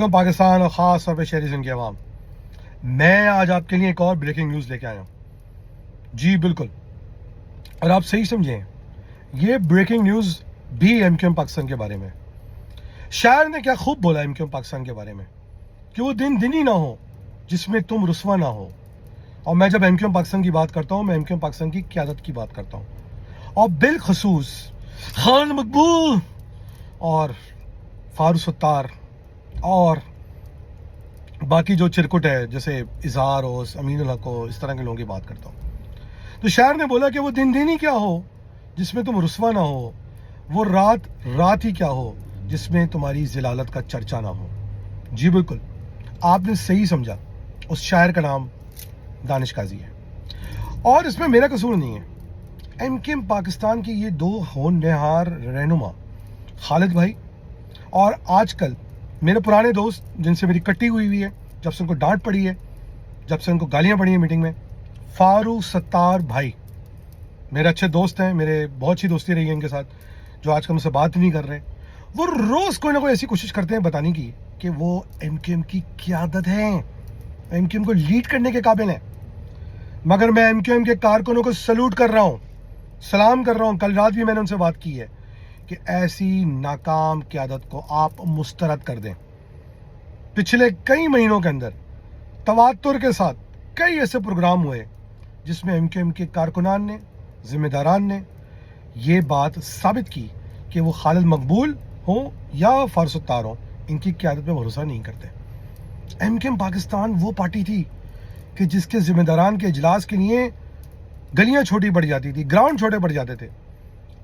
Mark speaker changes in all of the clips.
Speaker 1: पाकिस्तान और ख़ास तौर पर शहरी सिंध के अवाम, मैं आज आपके लिए एक और ब्रेकिंग न्यूज़ लेके आया हूँ। जी बिल्कुल, और आप सही समझें, ये ब्रेकिंग न्यूज़ भी एमक्यूएम पाकिस्तान के बारे में। शायर ने क्या खूब बोला एमक्यूएम पाकिस्तान के बारे में कि वो दिन ही ना हो जिसमें तुम रुस्वा ना हो। और मैं जब एमक्यूएम पाकिस्तान की बात करता हूँ, मैं एमक्यूएम पाकिस्तान की क़यादत की बात करता हूँ, और बिलखसूस खान मकबूल और फारूक सत्तार और बाकी जो चिरकुट है, जैसे इजहार हो, अमीन उल हक हो, इस तरह के लोगों की बात करता हूँ। तो शायर ने बोला कि वो दिन ही क्या हो जिसमें तुम रुस्वा ना हो, वो रात ही क्या हो जिसमें तुम्हारी जिलालत का चर्चा ना हो। जी बिल्कुल, आपने सही समझा, उस शायर का नाम दानिश काजी है, और इसमें मेरा कसूर नहीं है। एमक्यूएम पाकिस्तान के ये दो होनहार रहनुमा खालिद भाई और आजकल मेरे पुराने दोस्त जिनसे मेरी कट्टी हुई है, जब से उनको डांट पड़ी है, जब से उनको गालियां पड़ी हैं मीटिंग में, फारूक सत्तार भाई मेरे अच्छे दोस्त हैं, मेरे बहुत अच्छी दोस्ती रही है इनके साथ, जो आजकल मुझसे बात नहीं कर रहे। वो रोज़ कोई ना कोई ऐसी कोशिश करते हैं बताने की कि वो एमक्यूएम की क़यादत है, एमक्यूएम को लीड करने के काबिल हैं। मगर मैं एमक्यूएम के कारकुनों को सल्यूट कर रहा हूँ, सलाम कर रहा हूँ। कल रात भी मैंने उनसे बात की है कि ऐसी नाकाम क़यादत को आप मुस्तरद कर दें। पिछले कई महीनों के अंदर तवातुर के साथ कई ऐसे प्रोग्राम हुए जिसमें एमक्यूएम के कारकुनान ने, जिम्मेदारान ने ये बात साबित की कि वो खालिद मकबूल हो या फारूक सत्तार हो, इनकी क़यादत पे भरोसा नहीं करते। एमक्यूएम पाकिस्तान वो पार्टी थी कि जिसके जिम्मेदारान के इजलास के लिए गलियां छोटी पड़ जाती थी, ग्राउंड छोटे पड़ जाते थे।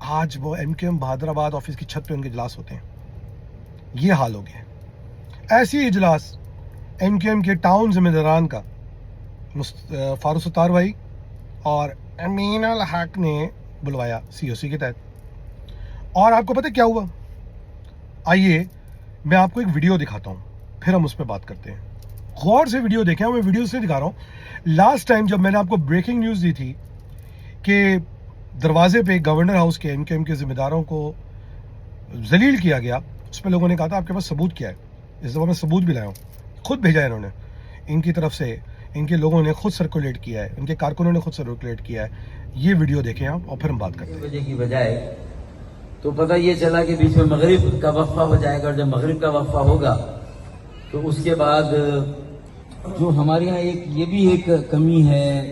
Speaker 1: आज वो एमक्यूएम बहादुराबाद ऑफिस की छत पे उनके इजलास होते हैं। ये हाल हो गया। ऐसी इजलास एमक्यूएम के टाउन जिम्मेदारान का फारूक सत्तार भाई और अमीन उल हक ने बुलवाया सीओसी के तहत। और आपको पता क्या हुआ? आइए मैं आपको एक वीडियो दिखाता हूँ, फिर हम उस पर बात करते हैं। गौर से वीडियो देखें, मैं वीडियो से दिखा रहा हूँ। लास्ट टाइम जब मैंने आपको ब्रेकिंग न्यूज़ दी थी कि दरवाजे पे गवर्नर हाउस के एमक्यूएम के जिम्मेदारों को जलील किया गया, उस पर लोगों ने कहा था आपके पास सबूत क्या है? इस दफ़ा मैं सबूत भी लाया हूँ, खुद भेजा है इन्होंने, इनकी तरफ से इनके लोगों ने खुद सर्कुलेट किया है, इनके कारकुनों ने खुद सर्कुलेट किया है। ये वीडियो देखें आप और फिर हम बात करते हैं।
Speaker 2: बजे की बजाय तो पता ये चला कि बीच में मगरिब का वक्फा हो जाएगा, और जब मगरिब का वक्फा होगा तो उसके बाद जो हमारे यहाँ ये भी एक कमी है,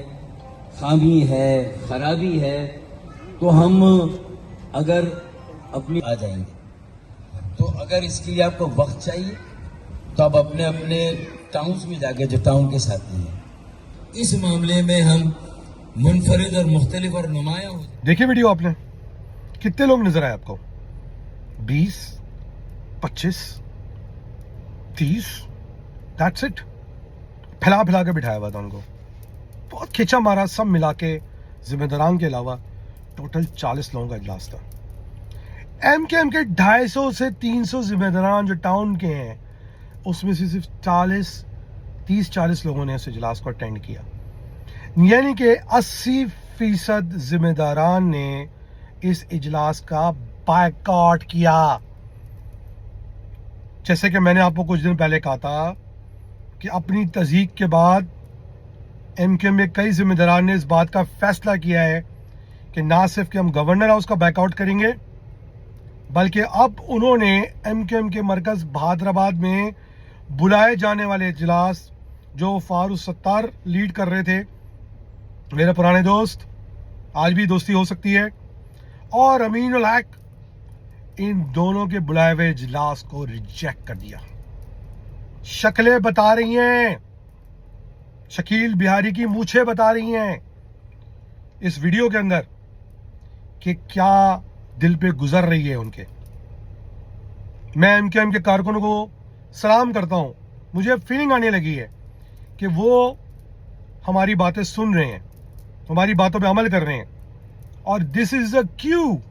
Speaker 2: खामी है, खराबी है, तो हम अगर अपनी आ जाएंगे, तो अगर इसके लिए आपको वक्त चाहिए तो आप अपने अपने टाउन्स में जाके, जो टाउन के साथी हैं, इस मामले में हम मुनफरिद और मुख्तलिफ और नुमाया हो।
Speaker 1: देखिए वीडियो आपने, कितने लोग नजर आए आपको? 20, 25, 30, दैट्स इट। फैला के बिठाया हुआ था उनको, बहुत खींचा मारा, सब मिला के जिम्मेदारान के अलावा टोटल 40 लोगों का इजलास था। एमक्यूएम के 250 से 300 जिम्मेदारान जो टाउन के हैं, उसमें से सिर्फ 30-40 लोगों ने उस इजलास को अटेंड किया। यानी कि 80% जिम्मेदारान ने इस इजलास का बायकॉट किया। जैसे कि मैंने आपको कुछ दिन पहले कहा था कि अपनी तज़हीक के बाद एमक्यूएम में कई जिम्मेदारान ने इस बात का फैसला किया है कि ना सिर्फ कि हम गवर्नर हाउस का बैकआउट करेंगे, बल्कि अब उन्होंने एमक्यूएम के मरकज़ बहादुराबाद में बुलाए जाने वाले इजलास जो फारूक सत्तार लीड कर रहे थे, मेरे पुराने दोस्त, आज भी दोस्ती हो सकती है, और अमीन उल हक, इन दोनों के बुलाए हुए इजलास को रिजेक्ट कर दिया। शक्लें बता रही हैं, शकील बिहारी की मूछें बता रही हैं इस वीडियो के अंदर कि क्या दिल पे गुजर रही है उनके। मैं एमक्यूएम के कारकुनों को सलाम करता हूं, मुझे फीलिंग आने लगी है कि वो हमारी बातें सुन रहे हैं, हमारी बातों पे अमल कर रहे हैं। और this is a Q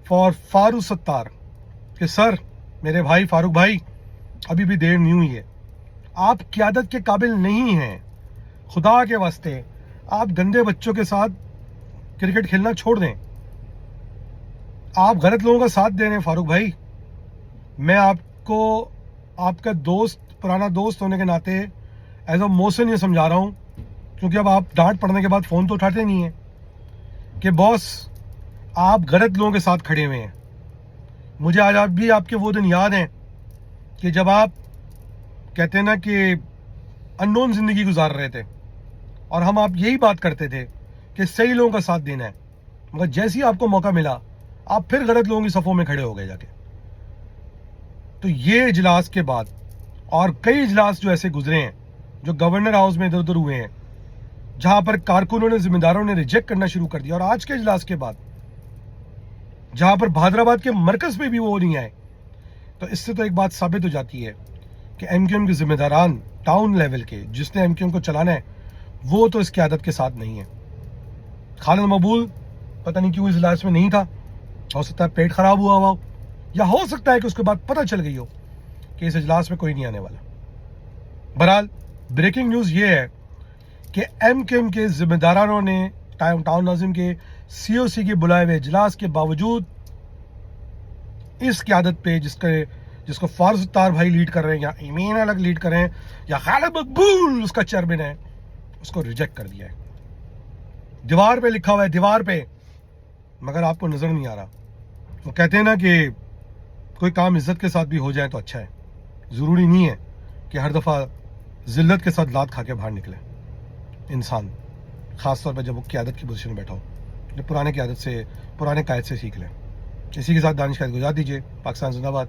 Speaker 1: for Farooq Sattar कि सर, मेरे भाई फारूक भाई, अभी भी देर नहीं हुई है, आप क़यादत के काबिल नहीं हैं। खुदा के वास्ते आप गंदे बच्चों के साथ क्रिकेट खेलना छोड़ दें, आप गलत लोगों का साथ दे रहे हैं फारूक भाई। मैं आपको آپ کا دوست, پرانا دوست ہونے کے ناطے ایز اے موسن یہ سمجھا رہا ہوں, کیونکہ اب آپ ڈانٹ پڑنے کے بعد فون تو اٹھاتے نہیں ہیں, کہ باس آپ غلط لوگوں کے ساتھ کھڑے ہوئے ہیں. مجھے آج بھی آپ کے وہ دن یاد ہیں کہ جب آپ کہتے ہیں نا کہ انون زندگی گزار رہے تھے, اور ہم آپ یہی بات کرتے تھے کہ صحیح لوگوں کا ساتھ دینا ہے, مگر جیسے ہی آپ کو موقع ملا آپ پھر غلط لوگوں کی صفوں میں کھڑے ہو گئے جا کے. تو یہ اجلاس کے بعد اور کئی اجلاس جو ایسے گزرے ہیں جو گورنر ہاؤس میں ادھر ادھر ہوئے ہیں, جہاں پر کارکنوں نے, ذمہ داروں نے ریجیکٹ کرنا شروع کر دیا, اور آج کے اجلاس کے بعد جہاں پر بہادر آباد کے مرکز میں بھی وہ نہیں آئے, تو اس سے تو ایک بات ثابت ہو جاتی ہے کہ ایم کیو ایم کے ذمہ داران ٹاؤن لیول کے, جس نے ایم کیو ایم کو چلانا ہے, وہ تو اس قیادت کے ساتھ نہیں ہے. خالد مقبول پتہ نہیں کیوں اس اجلاس میں نہیں تھا, ہو سکتا ہے پیٹ خراب ہوا ہوا ہو, یا ہو سکتا ہے کہ اس کے بعد پتہ چل گئی ہو کہ اس اجلاس میں کوئی نہیں آنے والا. بہرحال بریکنگ نیوز یہ ہے کہ ایم کیو ایم کے ذمہ دارانوں نے ٹاؤن ناظم کے سی او سی کے بلائے ہوئے اجلاس کے باوجود اس قیادت پہ, جس کو فارض اتار بھائی لیڈ کر رہے ہیں, یا ایمین الگ لیڈ کر رہے ہیں, یا خالد مقبول اس کا چیئرمین ہے, اس کو ریجیکٹ کر دیا ہے. دیوار پہ لکھا ہوا ہے, دیوار پہ, مگر آپ کو نظر نہیں آ رہا. وہ کہتے ہیں نا کہ کوئی کام عزت کے ساتھ بھی ہو جائے تو اچھا ہے, ضروری نہیں ہے کہ ہر دفعہ ذلت کے ساتھ لات کھا کے باہر نکلے انسان, خاص طور پہ جب وہ قیادت کی پوزیشن میں بیٹھا ہو. جو پرانے قیادت سے, پرانے قائد سے سیکھ لیں. اسی کے ساتھ دانش قائد کو اجازت دیجیے. پاکستان زندہ باد.